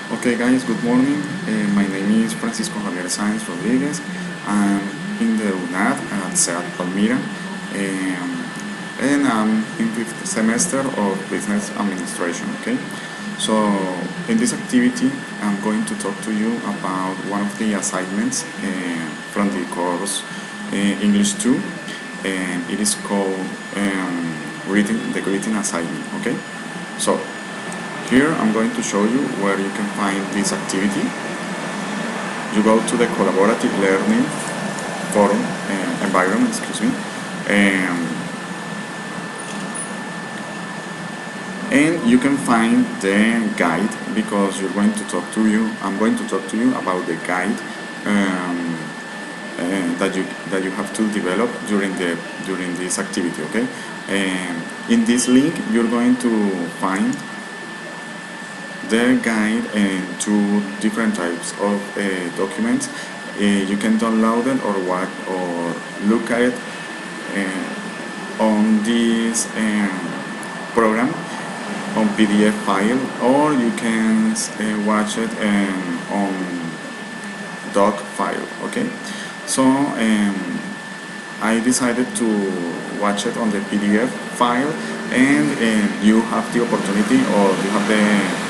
Okay guys, good morning. My name is Francisco Javier Sáenz Rodriguez. I'm in the UNAD at SEAT Palmira, and I'm in the fifth semester of Business Administration. Okay, so in this activity, I'm going to talk to you about one of the assignments from the course English 2, and it is called the greeting assignment. Okay, so here I'm going to show you where you can find this activity. You go to the collaborative learning forum environment, and you can find the guide because you're going to talk to you. I'm going to talk to you about the guide that you have to develop during this activity. Okay, in this link you're going to find the guide and two different types of documents. You can download it or look at it on this program on PDF file, or you can watch it on doc file. Okay, so I decided to watch it on the PDF file, and you have the opportunity, or you have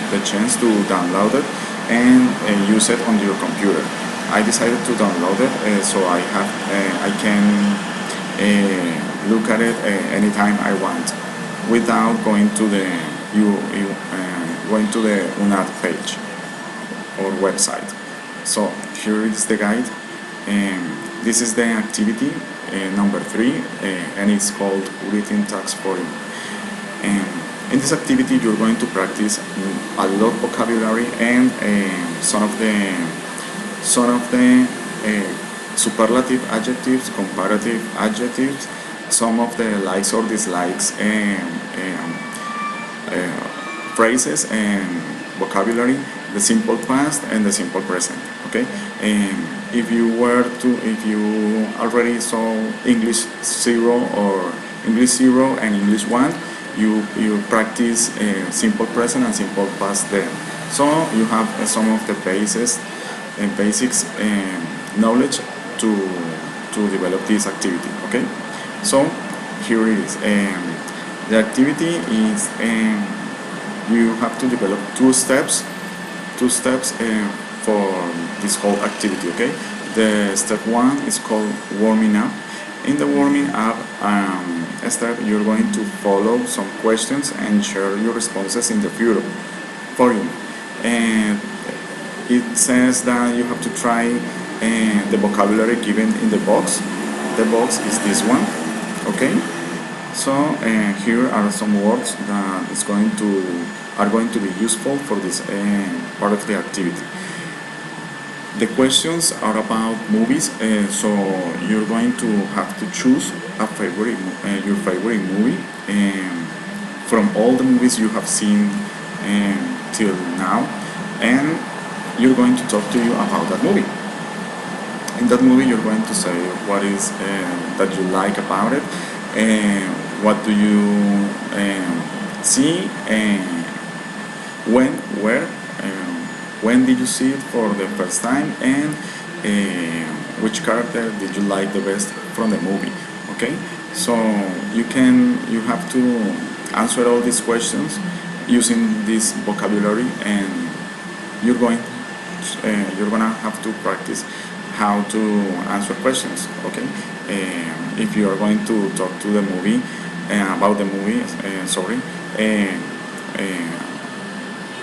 the chance to download it and use it on your computer. I decided to download it so I can look at it anytime I want without going to the UNAD page or website. So here is the guide. This is the activity number 3, and it's called Written Tax for You. In this activity, you're going to practice a lot of vocabulary and some of the superlative adjectives, comparative adjectives, some of the likes or dislikes, phrases and vocabulary, the simple past and the simple present. Okay, if you already saw English 0 or English 0 and English 1, you practice simple present and simple past then. So you have some of the basics knowledge to develop this activity. Okay, so here it is. The activity is you have to develop two steps for this whole activity. Okay, the step 1 is called warming up. In the warming up step, you're going to follow some questions and share your responses in the forum. And it says that you have to try the vocabulary given in the box. The box is this one. Okay, so here are some words that are going to be useful for this part of the activity. The questions are about movies, so you're going to have to choose your favorite movie from all the movies you have seen till now, and you're going to talk to you about that movie. In that movie, you're going to say what is that you like about it, what do you see, when did you see it for the first time, and which character did you like the best from the movie. Okay, so you have to answer all these questions using this vocabulary, and you're gonna have to practice how to answer questions. Okay, if you are going to talk to the movie about the movie,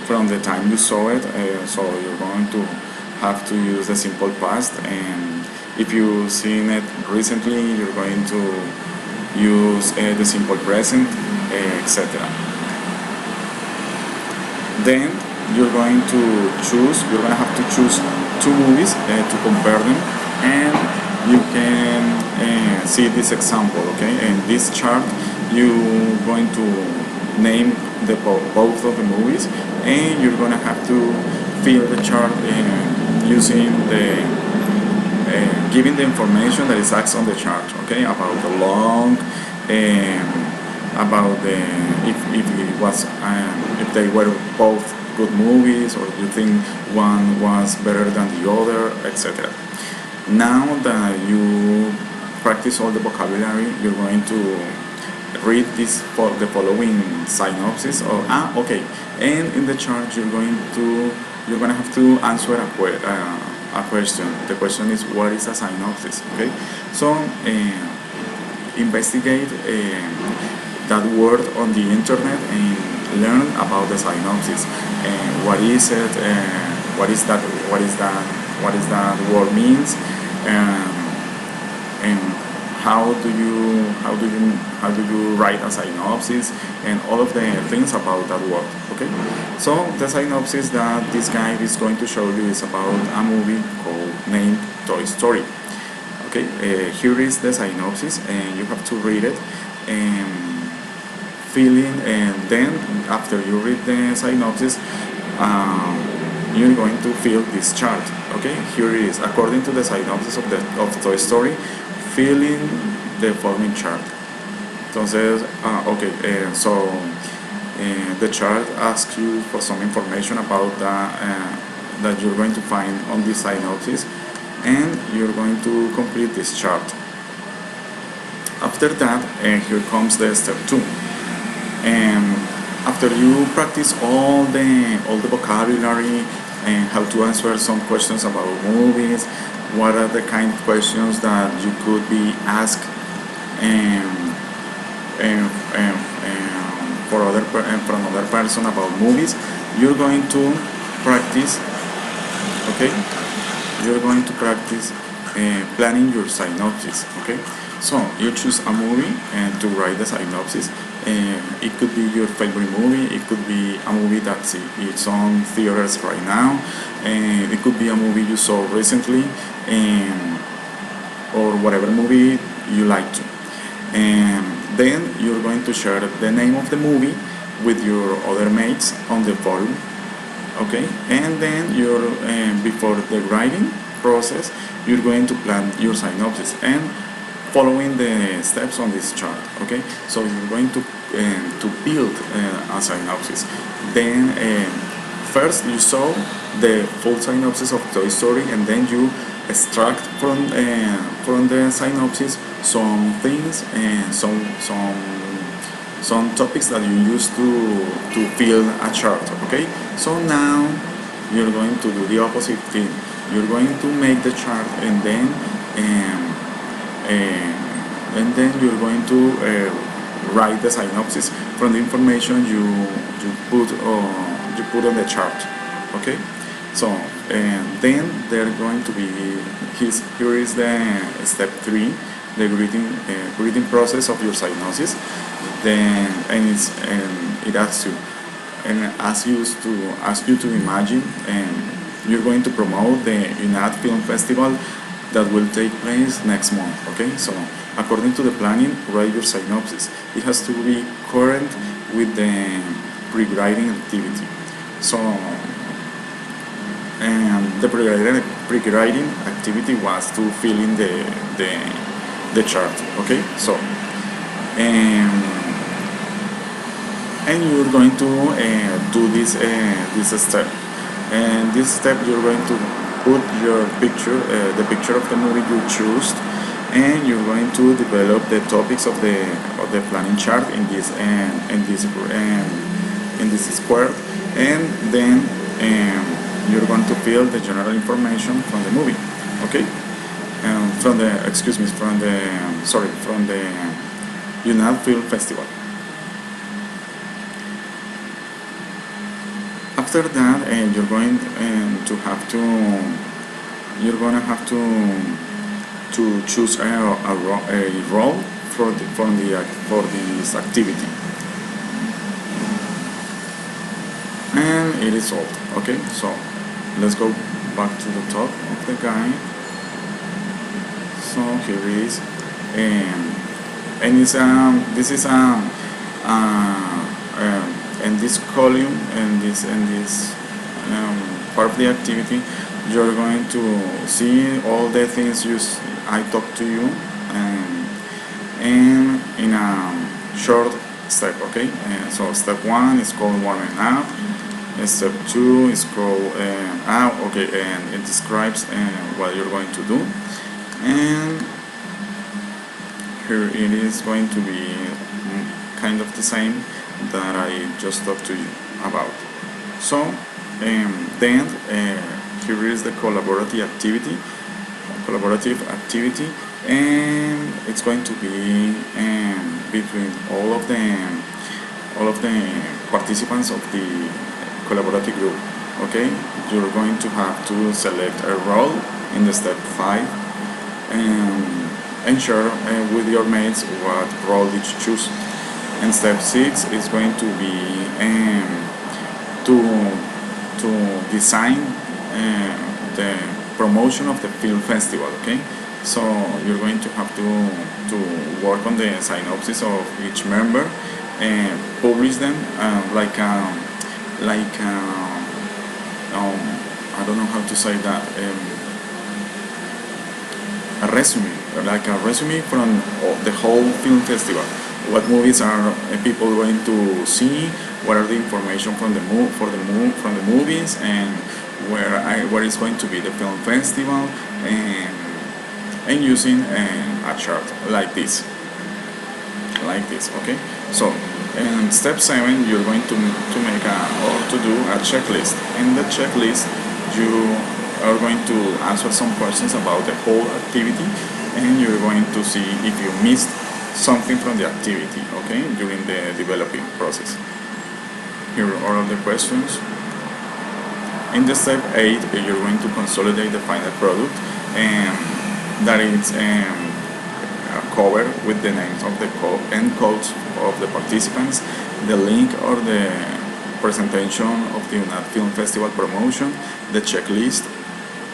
from the time you saw it, so you're going to have to use the simple past, and if you've seen it recently, you're going to use the simple present, etc. Then you're going to have to choose two movies to compare them, and you can see this example. Okay, in this chart you're going to name both of the movies, and you're gonna have to fill the chart using giving the information that is asked on the chart. Okay, about the long, about the if they were both good movies, or you think one was better than the other, etc. Now that you practice all the vocabulary, you're going to read the following synopsis. Okay, and in the chart you're gonna have to answer a question. The question is, what is a synopsis? Okay, so investigate that word on the internet and learn about the synopsis. What is it? What is that? What is that word means? And how do you write a synopsis, and all of the things about that word. Okay, so the synopsis that this guide is going to show you is about a movie named Toy Story. Okay, here is the synopsis, and you have to read it and and then after you read the synopsis, you're going to fill this chart. Okay, here it is. According to the synopsis of Toy Story, fill in the following chart. Entonces, the chart asks you for some information about that you're going to find on this synopsis, and you're going to complete this chart. After that, here comes the step 2. And after you practice all the vocabulary and how to answer some questions about movies, what are the kind of questions that you could be asked from another person about movies, you're going to practice. Okay, you're going to practice planning your synopsis. Okay, so you choose a movie and to write the synopsis. It could be your favorite movie, it could be a movie it's on theaters right now, it could be a movie you saw recently, or whatever movie you like to. And then you're going to share the name of the movie with your other mates on the forum. Okay, and then before the writing process, you're going to plan your synopsis and following the steps on this chart. Okay, so you're going to build a synopsis. Then first you saw the full synopsis of Toy Story, and then you extract from the synopsis some things and some topics that you use to fill a chart. Okay, so now you're going to do the opposite thing. You're going to make the chart, and then you're going to write the synopsis from the information you put on the chart. Okay, so then they're going to be here is the step 3, the reading process of your synopsis. Then it asks you to imagine, and you're going to promote the UNAD Film Festival that will take place next month. Okay, so according to the planning, write your synopsis. It has to be current with the pre-writing activity. So, and the pre-writing activity was to fill in the chart. Okay, so and you're going to do this step. And this step, you're going to put your picture, the picture of the movie you choose, and you're going to develop the topics of the planning chart in this square, and then you're going to fill the general information from the movie. Okay, from the UNAD Film Festival. After that, you're going to have to choose a role for this activity, and it is all. Okay, so let's go back to the top of the guide. So here it is, and this is in this column and this part of the activity, you're going to see all the things I talked to you, and in a short step. Okay, so step 1 is called warming up. Step 2 is called okay, and it describes what you're going to do. And here it is going to be kind of the same that I just talked to you about. So then here is the collaborative activity, and it's going to be between all of the participants of the collaborative group. Okay, you're going to have to select a role in the step 5 and share with your mates what role did you choose. And step 6 is going to be to design the promotion of the film festival. Okay, so you're going to have to work on the synopsis of each member and publish them I don't know how to say that, a resume, like a resume from the whole film festival. What movies are people going to see? What are the information from the movies, and where is going to be the film festival, and using a chart like this. Okay. So in step 7, you're going to make or to do a checklist. In the checklist, you are going to answer some questions about the whole activity, and you're going to see if you missed something from the activity, okay, during the developing process. Here are all the questions. In the step 8, you're going to consolidate the final product, and that is covered with the names of the end codes of the participants, the link or the presentation of the UNAT Film Festival promotion, the checklist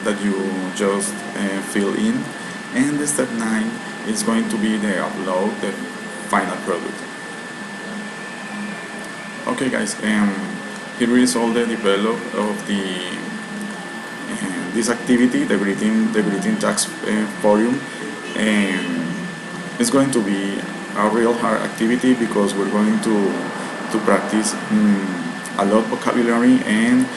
that you just fill in, and the step 9 is going to be the upload the final product. Okay, guys, here is all the develop of the this activity, the greeting tax forum. It's going to be a real hard activity because we're going to practice a lot of vocabulary and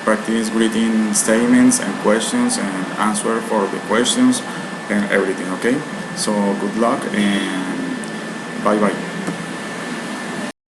practice greeting statements and questions and answer for the questions and everything. Okay, so good luck and bye bye.